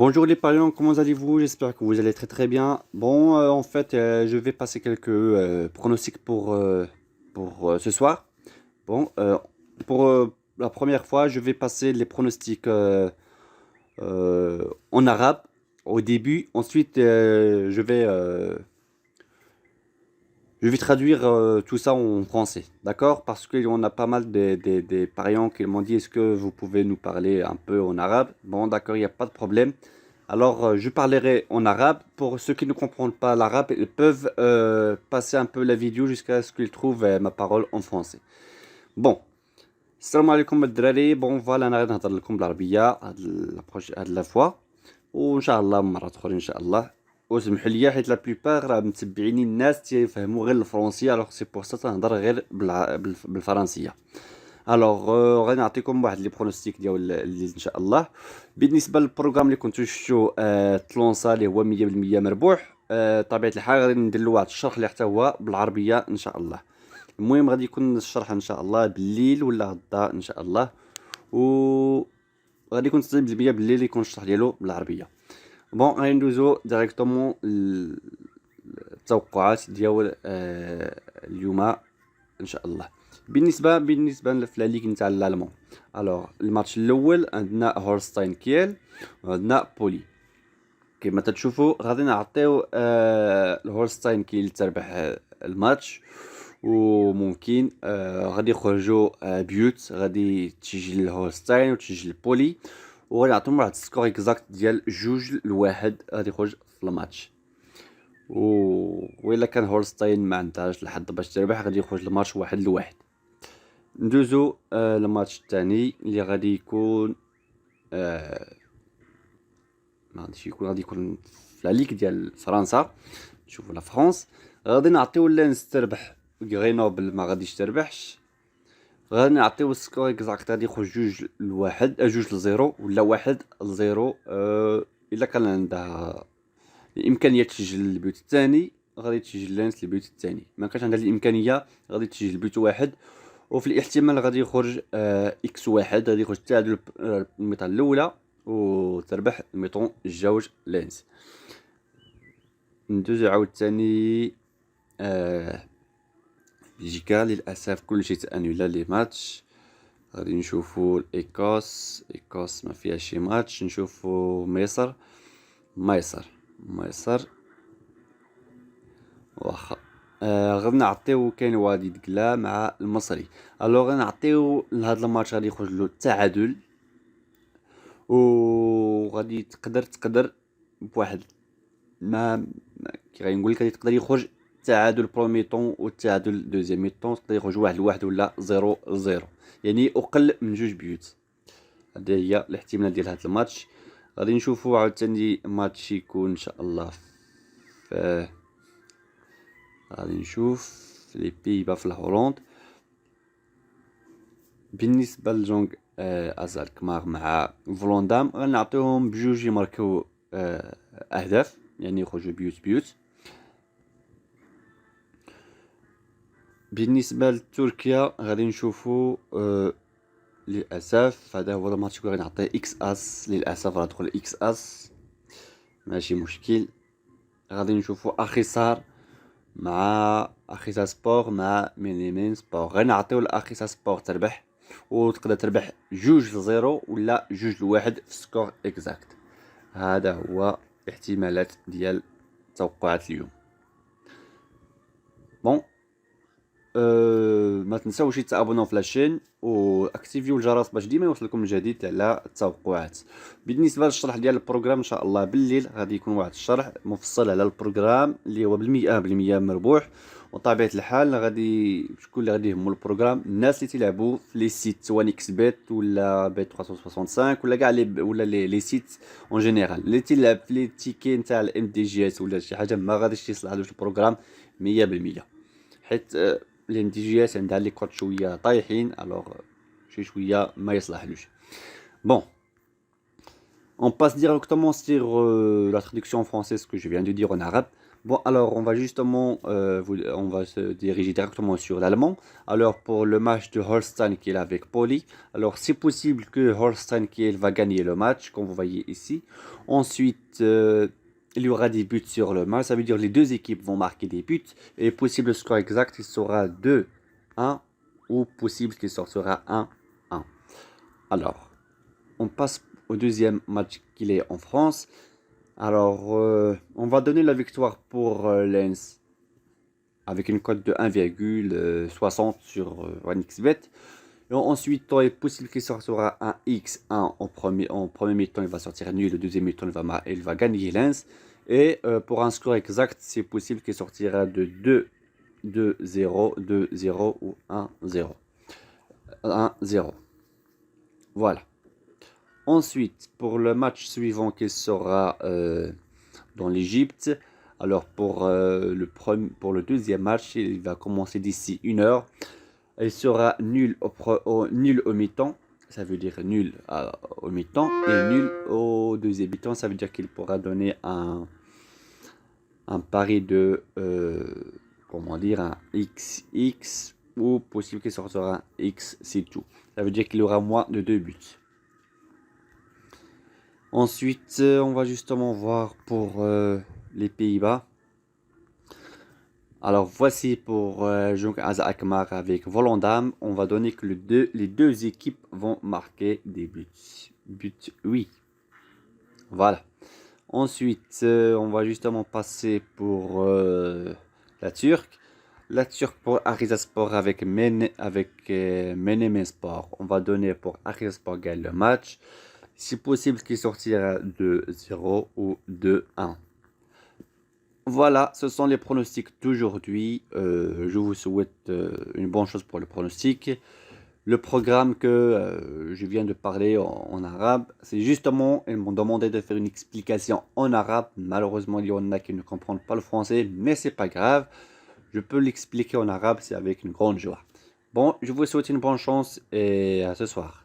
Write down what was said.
Bonjour les parents, comment allez-vous? J'espère que vous allez très très bien. Bon, je vais passer quelques pronostics pour ce soir. Bon, pour la première fois, je vais passer les pronostics en arabe au début. Ensuite, je vais traduire tout ça en français, d'accord? Parce qu'on a pas mal des pariants qui m'ont dit est-ce que vous pouvez nous parler un peu en arabe? Bon, d'accord, il n'y a pas de problème. Alors, je parlerai en arabe. Pour ceux qui ne comprennent pas l'arabe, ils peuvent passer un peu la vidéo jusqu'à ce qu'ils trouvent ma parole en français. Bon, salam alaikum الدراري. Bon, voilà, أنا غادي نهضر لكم بالعربية هاد لا فوا. وإن شاء الله مرات أخرى إن شاء الله. وسمحوا لي حيت لا بلوبار راه متبعيني الناس تيفهموا غير الفرنسية، الوغ سي بور سا تنهضر غير بالفرنسية. الوغ غادي نعطيكم واحد لي برونوستيك ديال الليل ان شاء الله. بالنسبه للبروغرام اللي كنتو شفتو تلونسا اللي هو 100% مربوح، طبيعه الحال غادي ندير له واحد الشرح اللي حتى هو بالعربيه ان شاء الله. المهم غادي يكون الشرح ان شاء الله بالليل ولا غدا ان شاء الله، و غادي يكون 90% بالليل يكون الشرح ديالو بالعربيه. بون غادي ندوزو ديريكتومون التوقعات ديال اليوم ان شاء الله. بالنسبه في لا ليغ نتاع الالمان، الوغ الماتش الاول عندنا هولستاين كيل وعندنا بولي. كما تشوفوا غادي نعطيو الهولستاين كيل تربح الماتش، وممكن غادي يخرجوا بيوت غادي تيجي للهولستاين وتيجي للبولي، وغادي نعطيهم واحد السكور اكزاكت ديال 2-1 غادي يخرج في الماتش. وإلا كان هولستاين ما عندهاش الحظ باش تربح غادي يخرج الماتش 1-1. ندوزو الماتش الثاني اللي غادي يكون غادي يكون في لا ليغ ديال فرنسا. نشوفوا لا فرانس غادي نعطيو لانس تربح، غرينوبل ما غاديش تربحش. غادي نعطيو السكور اكزاكت غادي يخرج 2-1 2-0 ولا 1-0. الا كان عندها الامكانيه تسجل البيوت الثاني غادي تسجل لانس البيوت الثاني، ما كانش عندها الامكانيه غادي تسجل البيوت واحد. وفي الاحتمال غادي يخرج اكس واحد غادي يخرج تعادل الميطان الاولى وتربح الميطون الجوج لينز. ندوزو عاوتاني بلجيكا. للاسف كلشي تانولا لي ماتش. غادي نشوفو الايكوس ما فيها شي ماتش. نشوفو مصر واخا. غادي نعطيو كاين وادي دكلا مع المصري. الوغ غادي نعطيو لهاد الماتش غادي يخرج له التعادل، وغادي تقدر بواحد ما كي غادي نقول لك غادي تقدر يخرج تعادل برومي طون والتعادل دوزيام ميطون، تقدر يخرج 1-1 ولا 0-0، يعني اقل من 2 بيوت. هذه هي الاحتمال ديال هاد الماتش. غادي نشوفو عاوتاني ماتش يكون ان شاء الله في غادي نشوف لي بيبا في الهولند. بالنسبه لجونغ ازال كمار مع فلوندام غنعطيهم بجوج يماركو اهداف، يعني يخرجوا بيوت. بالنسبه لتركيا غادي نشوفوا للاسف هذا هو الماتش اللي غادي نعطيه اكس اس. للاسف غادخل اكس اس ماشي مشكل. غادي نشوفوا اخيسا سبور مع مينيمين سبور. غنعطيو لاخيسا سبور تربح، وتقدر تربح 2-0 ولا 2-1 في سكور اكزاكت. هذا هو احتمالات ديال توقعات اليوم. بون ما تنساوش تابوناو في لاشين واكتيفيو الجرس باش ديما يوصلكم الجديد على التوقعات. بالنسبه للشرح ديال البروغرام ان شاء الله بالليل غادي يكون واحد الشرح مفصل على البروغرام اللي هو بالمئة مربوح. وطبيعه الحال غادي شكون اللي غادي يهمو البروغرام؟ الناس اللي تيلعبوا في لي سيت وان اكس بيت ولا بيت 365 ولا كاع لي سيت اون جينيرال. اللي تيلعب في لي تيكي نتاع الام دي جي اس ولا شي حاجه ما غاديش يصلح له البروغرام 100%، حيت الام دي جي اس عندها لي كود شويه طايحين، الوغ شويه ما يصلحلوش. بون on passe directement sur la traduction en français ce que je viens de dire en arabe. Bon, alors on va justement, on va se diriger directement sur l'allemand. Alors pour le match de Holstein Kiel avec Pauli, alors c'est possible que Holstein Kiel va gagner le match, comme vous voyez ici. Ensuite, il y aura des buts sur le match, ça veut dire les deux équipes vont marquer des buts. Et possible score exact, il sera 2-1 ou possible qu'il sortira 1-1. Alors, on passe au deuxième match qu'il est en France. Alors, on va donner la victoire pour Lens avec une cote de 1,60 sur OneXBet. Et ensuite, il est possible qu'il sortira un X1 en premier mi-temps, il va sortir nul. Le deuxième mi-temps, il va gagner Lens. Et pour un score exact, c'est possible qu'il sortira de 2-0, 2-0 ou 1-0. 1-0. Voilà. Ensuite, pour le match suivant qui sera dans l'Égypte, alors pour le deuxième match, il va commencer d'ici 1 heure. Il sera nul au mi-temps, ça veut dire nul au mi-temps, et nul au deuxième mi-temps, ça veut dire qu'il pourra donner un pari de, comment dire, un XX, ou possible qu'il sortira un X, c'est tout. Ça veut dire qu'il aura moins de 2 buts. Ensuite, on va justement voir pour les Pays-Bas. Alors voici pour Jong Az Akmar avec Volendam. On va donner que les deux équipes vont marquer des buts. But, oui. Voilà. Ensuite, on va justement passer pour la Turque. La Turque pour Arisaspor avec Menemenspor. On va donner pour Arisaspor gagne le match. C'est possible qu'il sortira 2-0 ou 2-1. Voilà, ce sont les pronostics d'aujourd'hui. Je vous souhaite une bonne chose pour le pronostic. Le programme que je viens de parler en arabe, c'est justement, ils m'ont demandé de faire une explication en arabe. Malheureusement, il y en a qui ne comprennent pas le français, mais c'est pas grave. Je peux l'expliquer en arabe, c'est avec une grande joie. Bon, je vous souhaite une bonne chance et à ce soir.